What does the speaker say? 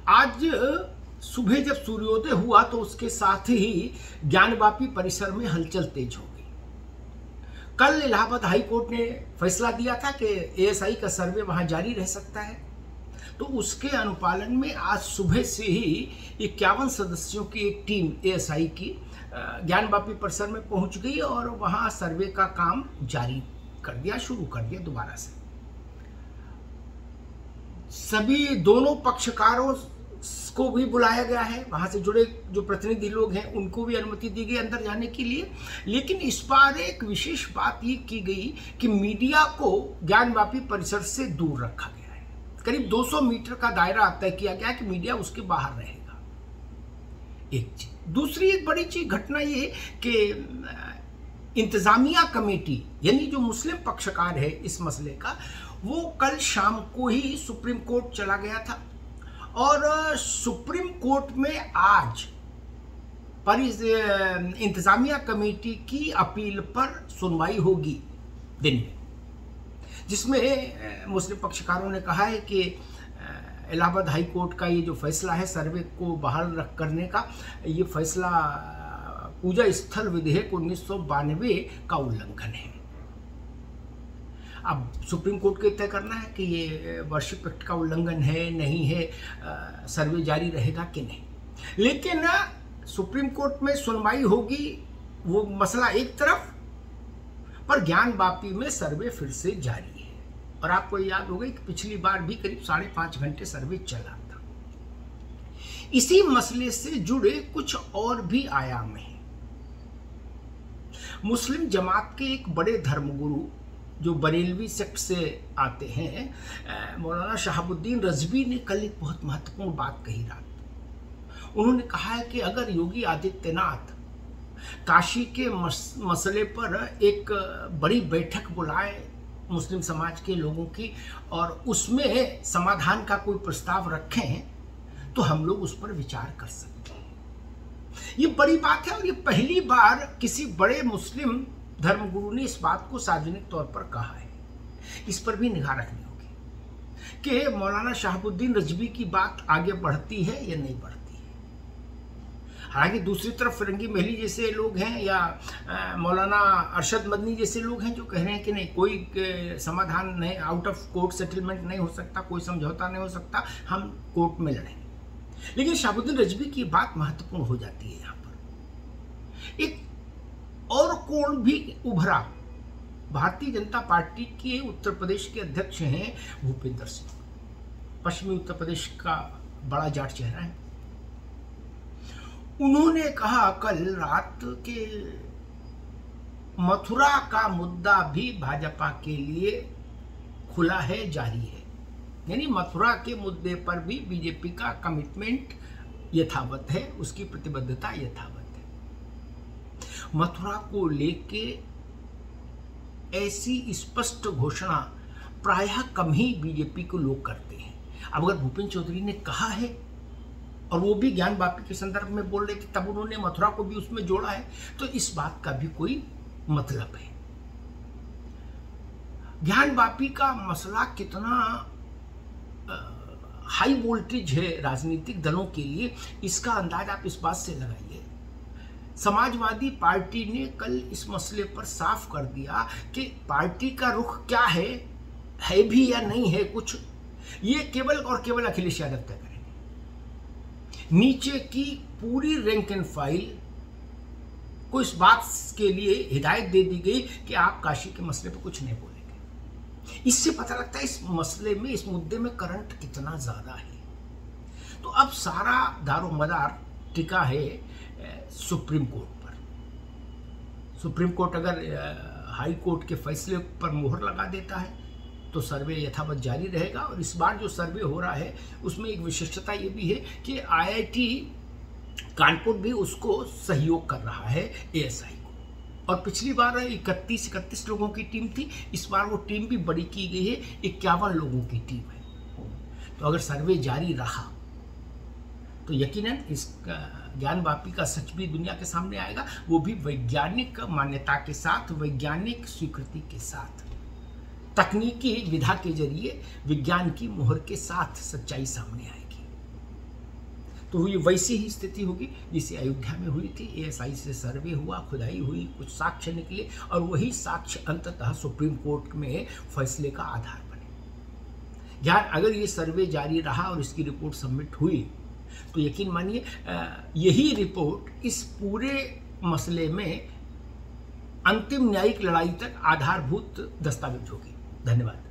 आज सुबह जब सूर्योदय हुआ तो उसके साथ ही ज्ञानवापी परिसर में हलचल तेज हो गई। कल इलाहाबाद हाई कोर्ट ने फैसला दिया था कि एएसआई का सर्वे वहां जारी रह सकता है, तो उसके अनुपालन में आज सुबह से ही 51 सदस्यों की एक टीम एएसआई की ज्ञानवापी परिसर में पहुंच गई और वहां सर्वे का काम जारी कर दिया, शुरू कर दिया दोबारा से। सभी दोनों पक्षकारों को भी बुलाया गया है, वहां से जुड़े जो प्रतिनिधि लोग हैं उनको भी अनुमति दी गई अंदर जाने के लिए। लेकिन इस बार एक विशेष बात ये की गई कि मीडिया को ज्ञानवापी परिसर से दूर रखा गया है। करीब 200 मीटर का दायरा तय किया गया कि मीडिया उसके बाहर रहेगा। एक चीज। दूसरी एक बड़ी चीज घटना ये कि इंतजामिया कमेटी यानी जो मुस्लिम पक्षकार है इस मसले का, वो कल शाम को ही सुप्रीम कोर्ट चला गया था और सुप्रीम कोर्ट में आज पर इंतजामिया कमेटी की अपील पर सुनवाई होगी दिन में, जिसमें मुस्लिम पक्षकारों ने कहा है कि इलाहाबाद हाई कोर्ट का ये जो फैसला है सर्वे को बहाल रख करने का, ये फैसला पूजा स्थल विधेयक 1992 का उल्लंघन है। अब सुप्रीम कोर्ट को तय करना है कि ये वर्शिप एक्ट का उल्लंघन है नहीं है, सर्वे जारी रहेगा कि नहीं। लेकिन सुप्रीम कोर्ट में सुनवाई होगी, वो मसला एक तरफ, पर ज्ञानवापी में सर्वे फिर से जारी है। और आपको याद होगा कि पिछली बार भी करीब 5.5 घंटे सर्वे चला था। इसी मसले से जुड़े कुछ और भी आयाम हैं। मुस्लिम जमात के एक बड़े धर्मगुरु जो बरेलवी सेक्ट से आते हैं, मौलाना शहाबुद्दीन रजवी ने कल एक बहुत महत्वपूर्ण बात कही रात। उन्होंने कहा है कि अगर योगी आदित्यनाथ काशी के मसले पर एक बड़ी बैठक बुलाए मुस्लिम समाज के लोगों की और उसमें समाधान का कोई प्रस्ताव रखें तो हम लोग उस पर विचार कर सकते हैं। ये बड़ी बात है और ये पहली बार किसी बड़े मुस्लिम धर्मगुरु ने इस बात को सार्वजनिक तौर पर कहा है। इस पर भी निगाह रखनी होगी कि मौलाना शहाबुद्दीन रजवी की बात आगे बढ़ती है या नहीं बढ़ती है। हालांकि दूसरी तरफ फिरंगी महली जैसे लोग हैं या मौलाना अरशद मदनी जैसे लोग हैं जो कह रहे हैं कि नहीं, कोई समाधान नहीं, आउट ऑफ कोर्ट सेटलमेंट नहीं हो सकता, कोई समझौता नहीं हो सकता, हम कोर्ट में लड़ेंगे। लेकिन शहाबुद्दीन रजवी की बात महत्वपूर्ण हो जाती है। यहाँ पर एक और कोण भी उभरा। भारतीय जनता पार्टी के उत्तर प्रदेश के अध्यक्ष हैं भूपेंद्र सिंह, पश्चिमी उत्तर प्रदेश का बड़ा जाट चेहरा है। उन्होंने कहा कल रात के मथुरा का मुद्दा भी भाजपा के लिए खुला है, जारी है। यानी मथुरा के मुद्दे पर भी बीजेपी का कमिटमेंट यथावत है, उसकी प्रतिबद्धता यथावत है। मथुरा को लेके ऐसी स्पष्ट घोषणा प्रायः कम ही बीजेपी को लोग करते हैं। अब अगर भूपेंद्र चौधरी ने कहा है और वो भी ज्ञानवापी के संदर्भ में बोल रहे थे, तब उन्होंने मथुरा को भी उसमें जोड़ा है, तो इस बात का भी कोई मतलब है। ज्ञानवापी का मसला कितना हाई वोल्टेज है राजनीतिक दलों के लिए, इसका अंदाज आप इस बात से लगाइए। समाजवादी पार्टी ने कल इस मसले पर साफ कर दिया कि पार्टी का रुख क्या है भी या नहीं है कुछ, ये केवल और केवल अखिलेश यादव तय करेंगे। नीचे की पूरी रैंक एंड फाइल को इस बात के लिए हिदायत दे दी गई कि आप काशी के मसले पर कुछ नहीं बोलेंगे। इससे पता लगता है इस मसले में, इस मुद्दे में करंट कितना ज्यादा है। तो अब सारा दारोमदार टिका है सुप्रीम कोर्ट पर। सुप्रीम कोर्ट अगर हाई कोर्ट के फैसले पर मोहर लगा देता है तो सर्वे यथावत जारी रहेगा। और इस बार जो सर्वे हो रहा है उसमें एक विशिष्टता ये भी है कि आईआईटी कानपुर भी उसको सहयोग कर रहा है एएसआई को। और पिछली बार 31 लोगों की टीम थी, इस बार वो टीम भी बड़ी की गई है, 51 लोगों की टीम है। तो अगर सर्वे जारी रहा तो यकीनन इस ज्ञानवापी का सच भी दुनिया के सामने आएगा, वो भी वैज्ञानिक मान्यता के साथ, वैज्ञानिक स्वीकृति के साथ, तकनीकी विधा के जरिए विज्ञान की मोहर के साथ सच्चाई सामने आएगी। तो ये वैसी ही स्थिति होगी जिसे अयोध्या में हुई थी। एएसआई से सर्वे हुआ, खुदाई हुई, कुछ साक्ष्य निकले और वही साक्ष्य अंततः सुप्रीम कोर्ट में फैसले का आधार बने। यार अगर ये सर्वे जारी रहा और इसकी रिपोर्ट सबमिट हुई तो यकीन मानिए यही रिपोर्ट इस पूरे मसले में अंतिम न्यायिक लड़ाई तक आधारभूत दस्तावेज होगी। धन्यवाद।